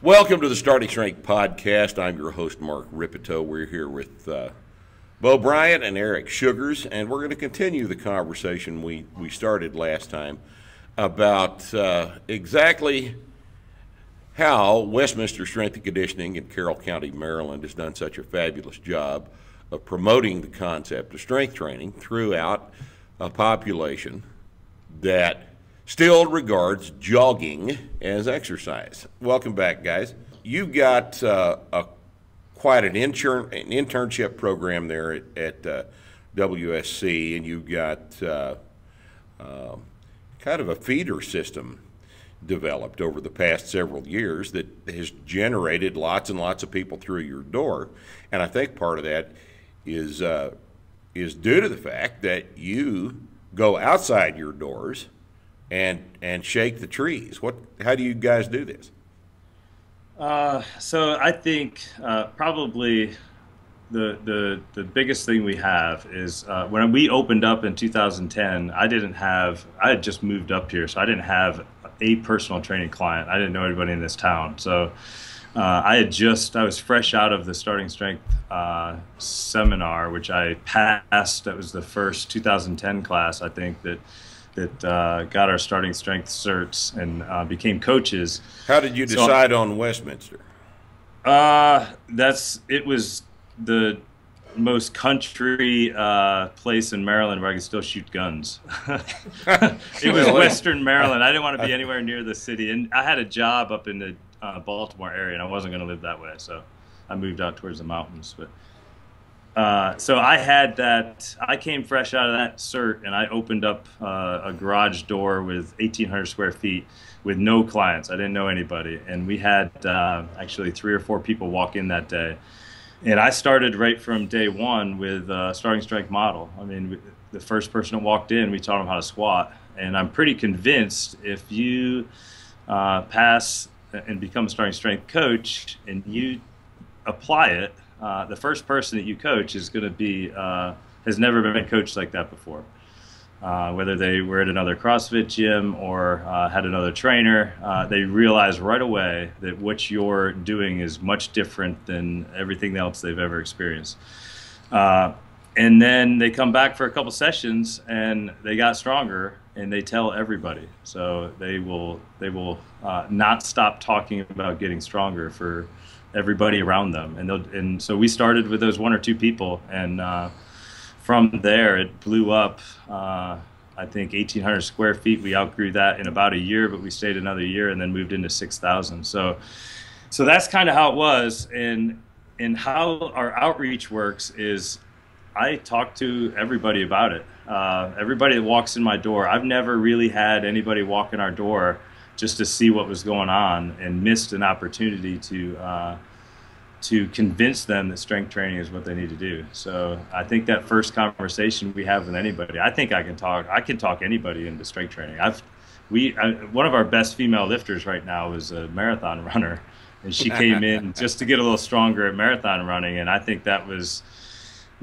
Welcome to the Starting Strength Podcast. I'm your host, Mark Ripito. We're here with Bo Bryant and Eric Sugars, and we're going to continue the conversation we started last time about exactly how Westminster Strength and Conditioning in Carroll County, Maryland has done such a fabulous job of promoting the concept of strength training throughout a population that still regards jogging as exercise. Welcome back, guys. You've got quite an internship program there at WSC, and you've got kind of a feeder system developed over the past several years that has generated lots and lots of people through your door. And I think part of that is due to the fact that you go outside your doors and shake the trees. How do you guys do this? So I think probably the biggest thing we have is when we opened up in 2010, I had just moved up here, so I didn't have a personal training client. I didn't know anybody in this town. So I was fresh out of the Starting Strength seminar, which I passed. That was the first 2010 class, I think, that got our Starting Strength certs and became coaches. How did you decide on Westminster? It was the most country place in Maryland where I could still shoot guns. It was Western Maryland. I didn't want to be anywhere near the city, and I had a job up in the Baltimore area, and I wasn't going to live that way, so I moved out towards the mountains. But so I had that. I came fresh out of that cert, and I opened up a garage door with 1,800 square feet with no clients. I didn't know anybody, and we had actually 3 or 4 people walk in that day. And I started right from day one with a Starting Strength model. I mean, the first person that walked in, we taught them how to squat. And I'm pretty convinced if you pass and become a Starting Strength coach and you apply it, the first person that you coach is going to be has never been coached like that before. Whether they were at another CrossFit gym or had another trainer, they realize right away that what you're doing is much different than everything else they've ever experienced. And then they come back for a couple sessions and they got stronger, and they tell everybody. So they will not stop talking about getting stronger for everybody around them. And so we started with those 1 or 2 people, and from there, it blew up. I think 1,800 square feet. We outgrew that in about a year, but we stayed another year and then moved into 6,000. So that's kind of how it was. And how our outreach works is I talk to everybody about it. Everybody that walks in my door. I've never really had anybody walk in our door just to see what was going on and missed an opportunity to convince them that strength training is what they need to do. So I think that first conversation we have with anybody, I think I can talk anybody into strength training. One of our best female lifters right now is a marathon runner, and she came in just to get a little stronger at marathon running, and I think that was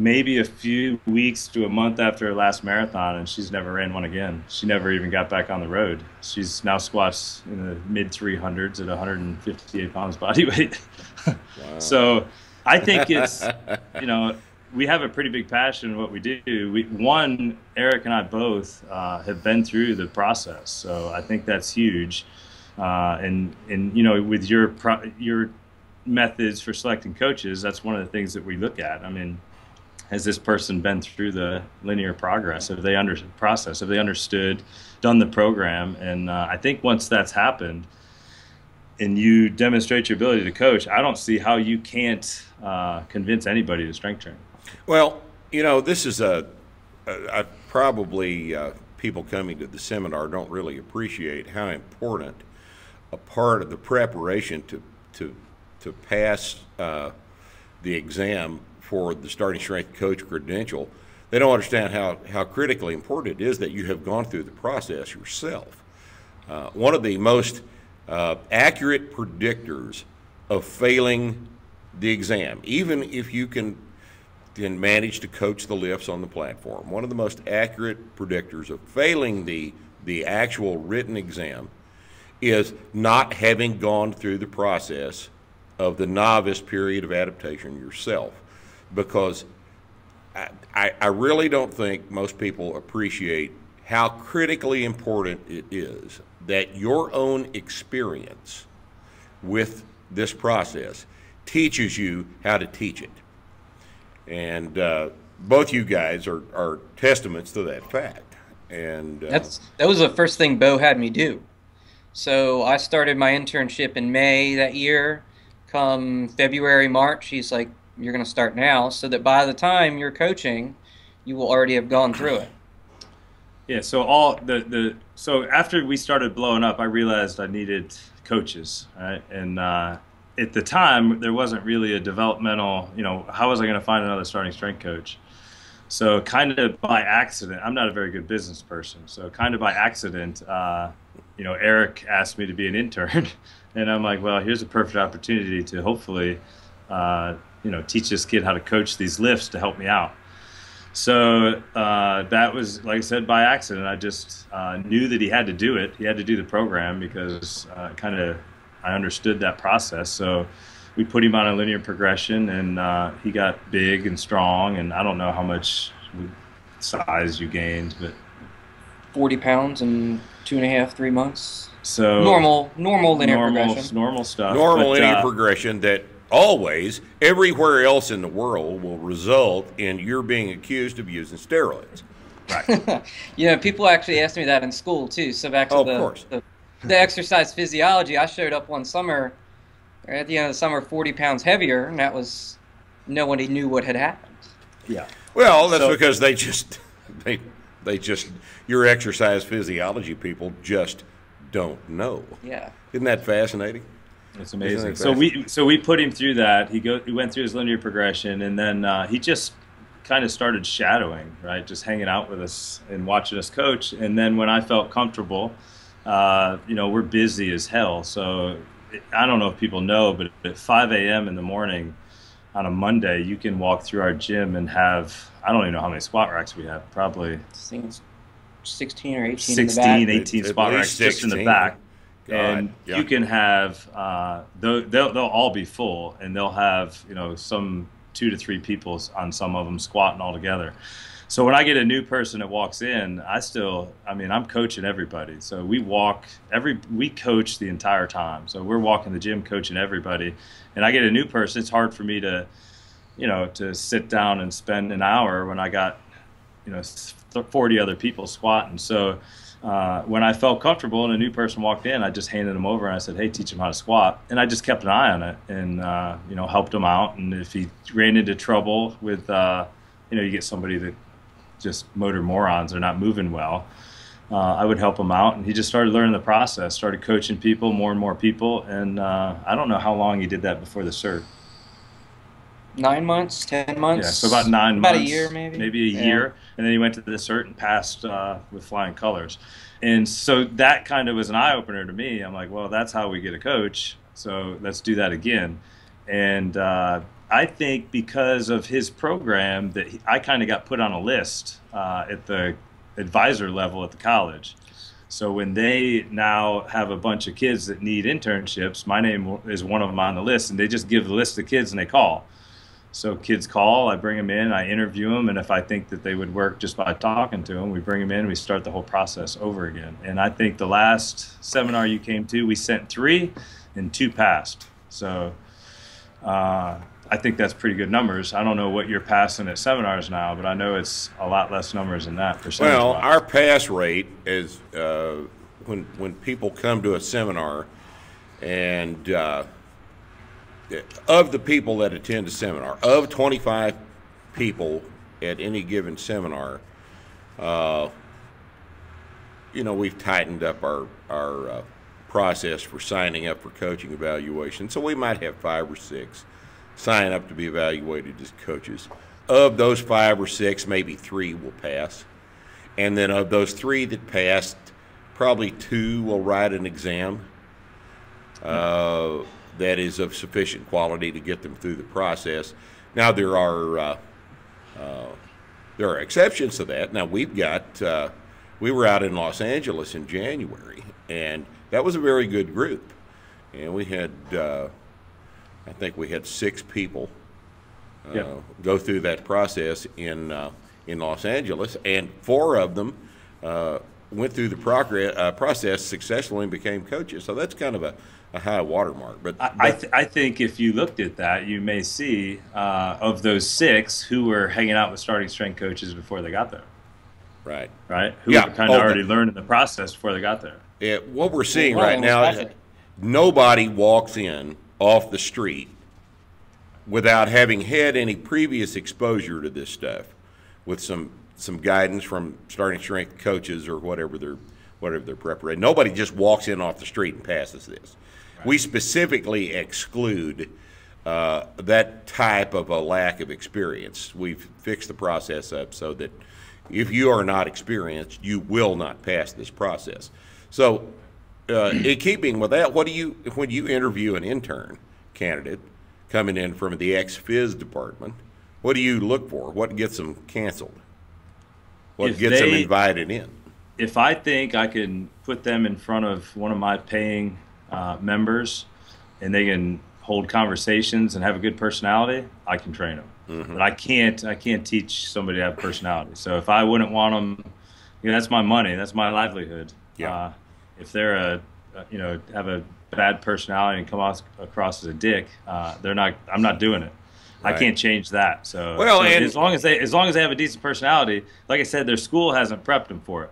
maybe a few weeks to a month after her last marathon, and she's never ran one again. She never even got back on the road. She's now squats in the mid 300s at 158 pounds body weight. Wow. So I think it's, we have a pretty big passion in what we do. Eric and I both have been through the process, so I think that's huge. And with your methods for selecting coaches, that's one of the things that we look at. I mean, has this person been through the linear progress? Have they understood, done the program? And I think once that's happened and you demonstrate your ability to coach, I don't see how you can't convince anybody to strength train. Well, this is probably people coming to the seminar don't really appreciate how important a part of the preparation to pass the exam for the Starting Strength Coach credential. They don't understand how critically important it is that you have gone through the process yourself. One of the most accurate predictors of failing the exam, even if you can manage to coach the lifts on the platform, one of the most accurate predictors of failing the actual written exam is not having gone through the process of the novice period of adaptation yourself. Because I really don't think most people appreciate how critically important it is that your own experience with this process teaches you how to teach it. And both you guys are testaments to that fact. And That was the first thing Bo had me do. So I started my internship in May that year. Come February, March, he's like, "You're going to start now, so that by the time you're coaching, you will already have gone through it." Yeah. So so after we started blowing up, I realized I needed coaches, right? And at the time, there wasn't really a developmental. How was I going to find another starting strength coach? So kind of by accident, I'm not a very good business person. So kind of by accident, Eric asked me to be an intern, and I'm like, well, here's a perfect opportunity to hopefully, teach this kid how to coach these lifts to help me out. So that was, like I said, by accident. I just knew that he had to do it. He had to do the program because I understood that process. So we put him on a linear progression, and he got big and strong. And I don't know how much size you gained, but 40 pounds in 2.5, 3 months. So normal linear progression. Normal stuff. Normal linear progression that always, everywhere else in the world, will result in you're being accused of using steroids. Right. People actually asked me that in school too. So back to the exercise physiology, I showed up one summer, or at the end of the summer, 40 pounds heavier, and that was, nobody knew what had happened. Yeah. Well, that's because they just your exercise physiology people just don't know. Yeah. Isn't that fascinating? It's amazing. So we put him through that. He went through his linear progression, and then he just kind of started shadowing, right? Just hanging out with us and watching us coach. And then when I felt comfortable, we're busy as hell. So I don't know if people know, but at 5 a.m. in the morning on a Monday, you can walk through our gym and have, I don't even know how many squat racks we have, probably I think it's 16 or 18 16, in the back. 18 squat racks just in the back. God, and yeah. You can have they'll all be full, and they'll have some 2 to 3 people on some of them squatting all together. So when I get a new person that walks in, I'm coaching everybody. So we coach the entire time. So we're walking the gym coaching everybody, and I get a new person. It's hard for me to sit down and spend an hour when I got 40 other people squatting. So when I felt comfortable and a new person walked in, I just handed them over and I said, "Hey, teach them how to squat." And I just kept an eye on it and helped him out. And if he ran into trouble with you get somebody that just motor morons, they're not moving well, I would help him out. And he just started learning the process, started coaching people, more and more people. And I don't know how long he did that before the cert. 9 months, 10 months. Yeah, so about 9 months. About a year, maybe. Maybe a year. And then he went to the cert and passed with flying colors. And so that kind of was an eye-opener to me. I'm like, well, that's how we get a coach, so let's do that again. And I think because of his program that I kind of got put on a list at the advisor level at the college. So when they now have a bunch of kids that need internships, my name is one of them on the list, and they just give the list of kids and they call. So kids call, I bring them in, I interview them, and if I think that they would work just by talking to them, we bring them in, we start the whole process over again. And I think the last seminar you came to, we sent 3 and 2 passed. So I think that's pretty good numbers. I don't know what you're passing at seminars now, but I know it's a lot less numbers than that percentage-wise. Well, our pass rate is when people come to a seminar, and of the people that attend a seminar, of 25 people at any given seminar, we've tightened up our process for signing up for coaching evaluation. So we might have 5 or 6 sign up to be evaluated as coaches. Of those 5 or 6, maybe 3 will pass. And then of those 3 that passed, probably 2 will write an exam that is of sufficient quality to get them through the process. Now, there are exceptions to that. Now, we were out in Los Angeles in January, and that was a very good group, and we had I think we had 6 people go through that process in Los Angeles, and 4 of them went through the process successfully and became coaches. So that's kind of a high watermark. But I think if you looked at that, you may see of those 6 who were hanging out with starting strength coaches before they got there. Right. Right. Who were kind of already learning the process before they got there. Yeah, what we're seeing right now is nobody walks in off the street without having had any previous exposure to this stuff, with some guidance from starting strength coaches or whatever their preparation. Nobody just walks in off the street and passes this. Right. We specifically exclude that type of a lack of experience. We've fixed the process up so that if you are not experienced, you will not pass this process. So, in keeping with that, when you interview an intern candidate coming in from the ex-phys department, what do you look for? What gets them canceled? What gets them invited in? If I think I can put them in front of one of my paying members, and they can hold conversations and have a good personality, I can train them. Mm-hmm. But I can't teach somebody to have personality. So if I wouldn't want them, that's my money, that's my livelihood. Yeah. If they're have a bad personality and come across as a dick, I'm not doing it. Right. I can't change that. So, as long as they have a decent personality, like I said, their school hasn't prepped them for it.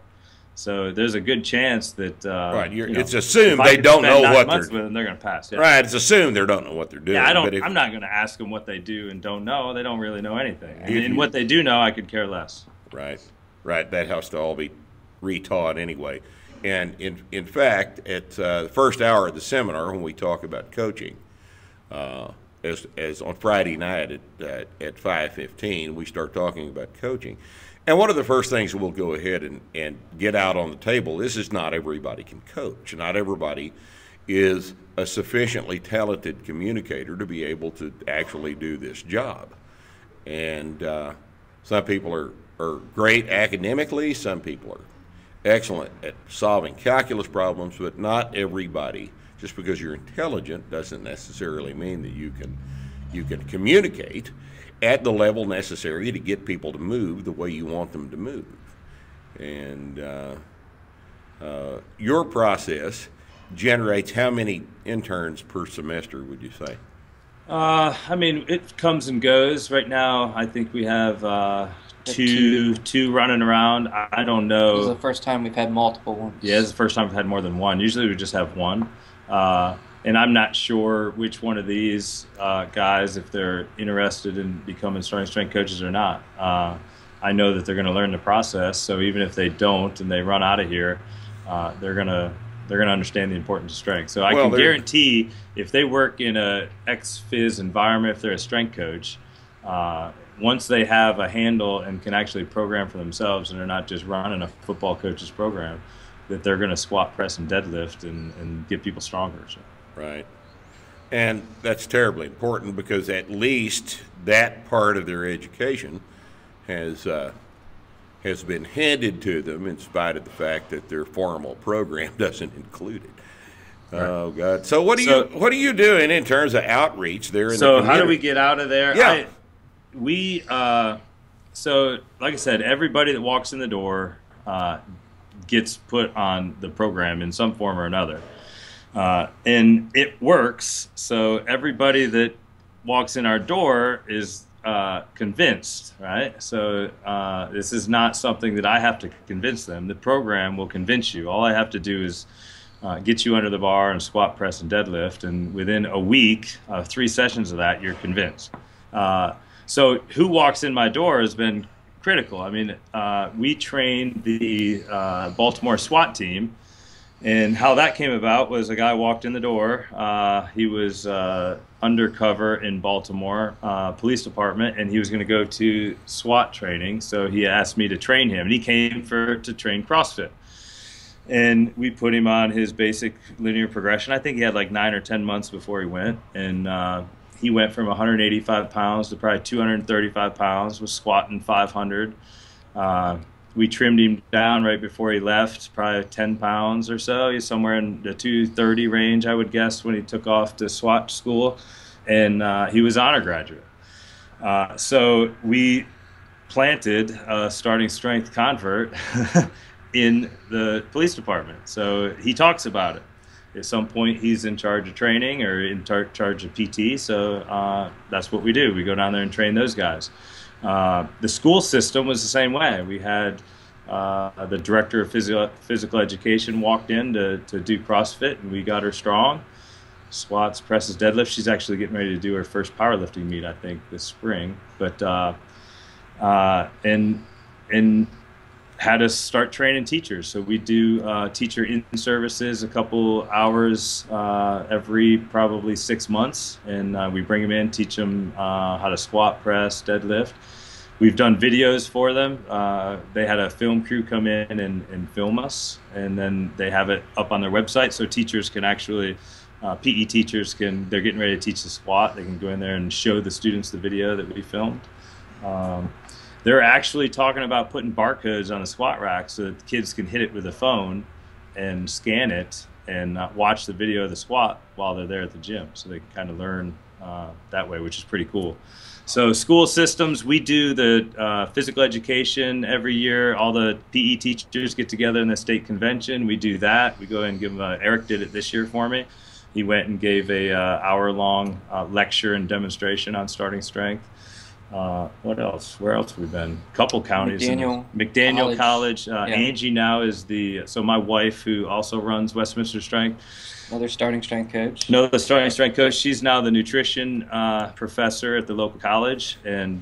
So there's a good chance that it's assumed they don't know what they're doing. They're going to pass. Yeah. Right, it's assumed they don't know what they're doing. Yeah, I'm not going to ask them what they do and don't know. They don't really know anything. And what they do know, I could care less. Right. That has to all be retaught anyway. And in fact, at the first hour of the seminar, when we talk about coaching, as on Friday night at 5:15, we start talking about coaching. And one of the first things we'll go ahead and get out on the table, this is not everybody can coach. Not everybody is a sufficiently talented communicator to be able to actually do this job. And some people are great academically, some people are excellent at solving calculus problems, but not everybody, just because you're intelligent, doesn't necessarily mean that you can communicate at the level necessary to get people to move the way you want them to move. And your process generates how many interns per semester, would you say? It comes and goes. Right now, I think we have two running around. I don't know. This is the first time we've had multiple ones. Yeah, this is the first time we've had more than one. Usually we just have one. And I'm not sure which one of these guys, if they're interested in becoming starting strength coaches or not. I know that they're going to learn the process, so even if they don't and they run out of here, they're going to understand the importance of strength. So I can guarantee if they work in a ex-phys environment, if they're a strength coach, once they have a handle and can actually program for themselves and they're not just running a football coach's program, that they're going to squat, press, and deadlift and get people stronger. So. Right. And that's terribly important, because at least that part of their education has been handed to them, in spite of the fact that their formal program doesn't include it. Right. Oh God! So what are you doing in terms of outreach there in the community? So how do we get out of there? Yeah. So like I said, everybody that walks in the door gets put on the program in some form or another. And it works. So everybody that walks in our door is convinced, right? So this is not something that I have to convince them. The program will convince you. All I have to do is get you under the bar and squat, press, and deadlift. And within a week, 3 sessions of that, you're convinced. So who walks in my door has been critical. I mean, we trained the Baltimore SWAT team. And how that came about was a guy walked in the door. He was undercover in Baltimore Police Department, and he was going to go to SWAT training. So he asked me to train him, and he came to train CrossFit. And we put him on his basic linear progression. I think he had like 9 or 10 months before he went, and he went from 185 pounds to probably 235 pounds, was squatting 500. we trimmed him down right before he left, probably 10 pounds or so. He's somewhere in the 230 range, I would guess, when he took off to SWAT school, and he was honor graduate. So we planted a starting strength convert in the police department. So he talks about it. At some point, he's in charge of training or in charge of PT. So that's what we do. We go down there and train those guys. The school system was the same way. We had the director of physical education walked in to do CrossFit, and we got her strong. Squats, presses, deadlifts. She's actually getting ready to do her first powerlifting meet, I think, this spring. But and had us start training teachers. So we do teacher in-services a couple hours every probably 6 months, and we bring them in, teach them how to squat, press, deadlift. We've done videos for them. They had a film crew come in and film us, and then they have it up on their website so teachers can actually, PE teachers can, they're getting ready to teach the squat, they can go in there and show the students the video that we filmed. They're actually talking about putting barcodes on the squat rack so that the kids can hit it with a phone and scan it and watch the video of the squat while they're there at the gym. So they can kind of learn that way, which is pretty cool. So school systems, we do the physical education every year. All the PE teachers get together in the state convention. We do that. We go and give them Eric did it this year for me. He went and gave a hour-long lecture and demonstration on starting strength. What else? Where else have we been? A couple counties. McDaniel College. Yeah. Angie now is so my wife, who also runs Westminster Strength. Another starting strength coach. No, the starting strength coach. She's now the nutrition professor at the local college, and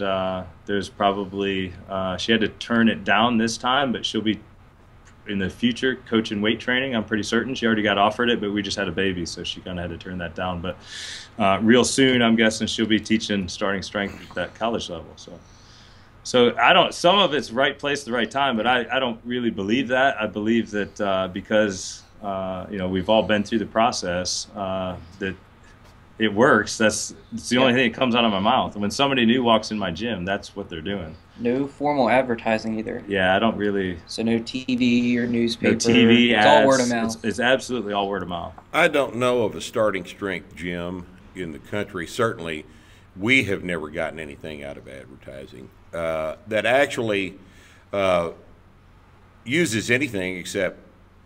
there's probably she had to turn it down this time, but she'll be in the future coaching weight training. I'm pretty certain she already got offered it, but we just had a baby, so she kind of had to turn that down. But real soon, I'm guessing she'll be teaching starting strength at that college level. So I don't. Some of it's right place at the right time, but I don't really believe that. I believe that because you know, we've all been through the process, that it works. It's the only thing that comes out of my mouth. And when somebody new walks in my gym, that's what they're doing. No formal advertising either. Yeah, I don't really. So no TV or newspaper. No TV it's ads. all word of mouth. It's absolutely all word of mouth. I don't know of a starting strength gym in the country. Certainly, we have never gotten anything out of advertising that actually uses anything except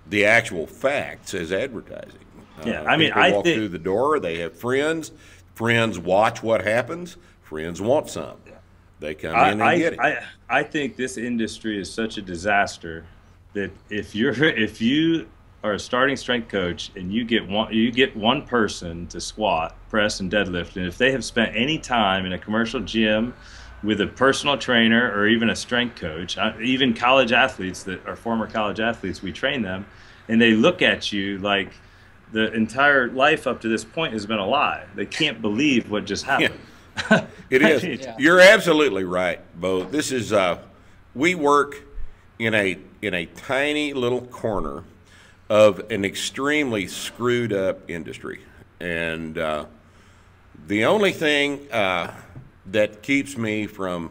the actual facts as advertising. Yeah, I mean, people walk through the door. They have friends. Friends watch what happens. Friends want some. They come in and get it. I think this industry is such a disaster that if you are a starting strength coach and you get one person to squat, press, and deadlift, and if they have spent any time in a commercial gym with a personal trainer or even a strength coach, even college athletes that are former college athletes, we train them, and they look at you like the entire life up to this point has been a lie. They can't believe what just happened. Yeah. It is. Yeah. You're absolutely right, Bo. This is we work in a tiny little corner of an extremely screwed up industry, and the only thing that keeps me from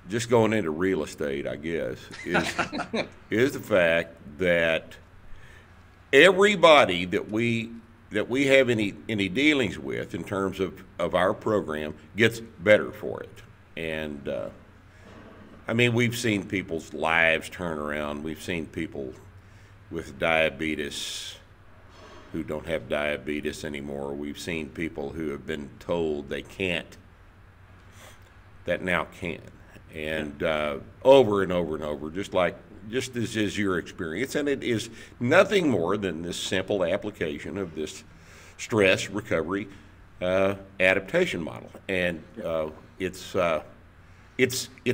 just going into real estate, I guess, is the fact that everybody that we have any dealings with in terms of our program gets better for it. And I mean, we've seen people's lives turn around. We've seen people with diabetes who don't have diabetes anymore. We've seen people who have been told they can't that now can. And over and over and over, just as is your experience. And it is nothing more than this simple application of this stress recovery adaptation model. And it's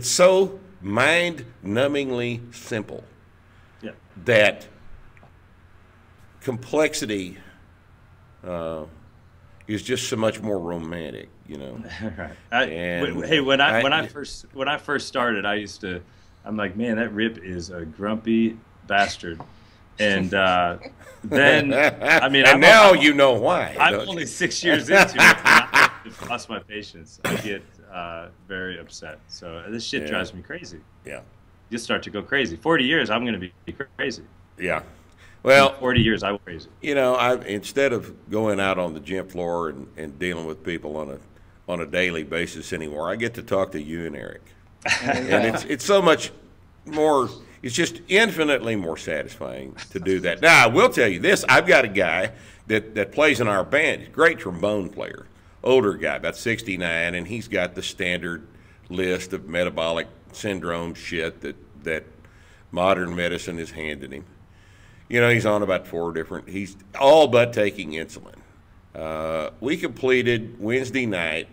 so mind-numbingly simple that complexity is just so much more romantic, you know. Right. Hey, when I first started, I'm like, man, that Rip is a grumpy bastard. And then, I mean, and now you know why. I'm only 6 years into it, and I've lost my patience. I get very upset. So this shit drives me crazy. Yeah. you'll start to go crazy. 40 years, I'm going to be crazy. Yeah. Well, 40 years, I was crazy. You know, instead of going out on the gym floor and dealing with people on a daily basis anymore, I get to talk to you and Eric, and it's so much more. It's just infinitely more satisfying to do that. Now, I will tell you this: I've got a guy that plays in our band. He's a great trombone player, older guy, about 69, and he's got the standard list of metabolic syndrome shit that modern medicine is handing him. You know, he's on about 4 different, he's all but taking insulin. We completed Wednesday night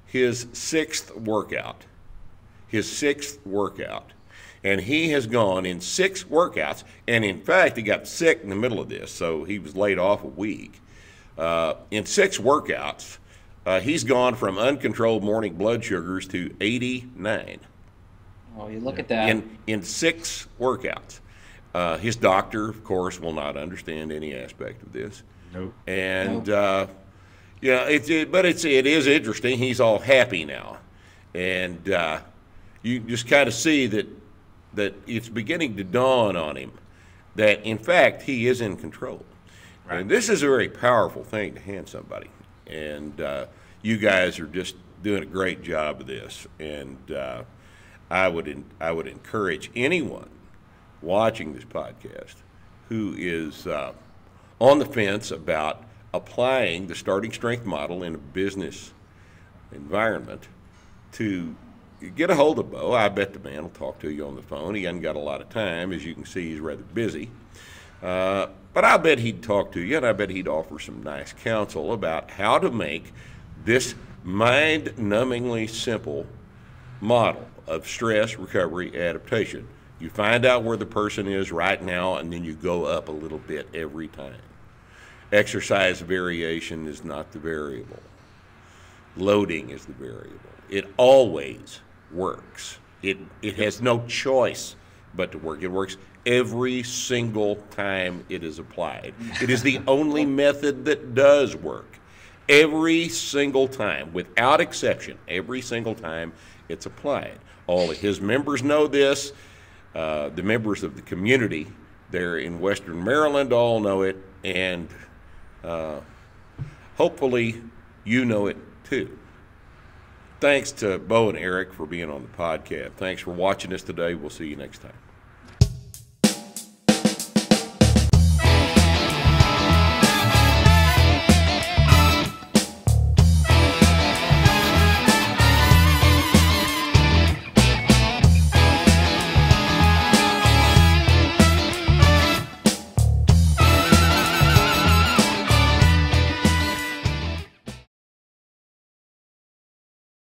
his 6th workout. And he has gone in 6 workouts. And in fact, he got sick in the middle of this, so he was laid off a week. In 6 workouts, he's gone from uncontrolled morning blood sugars to 89. Oh, you look at that. In 6 workouts. His doctor, of course, will not understand any aspect of this. Nope. And yeah, but it is interesting. He's all happy now, and you just kind of see that it's beginning to dawn on him that in fact he is in control. Right. And this is a very powerful thing to hand somebody. And you guys are just doing a great job of this. And I would encourage anyone watching this podcast who is on the fence about applying the starting strength model in a business environment to get a hold of Bo. I bet the man will talk to you on the phone. He hasn't got a lot of time. As you can see, he's rather busy. But I bet he'd talk to you, and I bet he'd offer some nice counsel about how to make this mind-numbingly simple model of stress recovery adaptation. You find out where the person is right now, and then you go up a little bit every time. Exercise variation is not the variable. Loading is the variable. It always works. It has no choice but to work. It works every single time it is applied. It is the only method that does work. Every single time, without exception, every single time it's applied. All of his members know this. The members of the community there in Western Maryland all know it, and hopefully you know it too. Thanks to Bo and Eric for being on the podcast. Thanks for watching us today. We'll see you next time.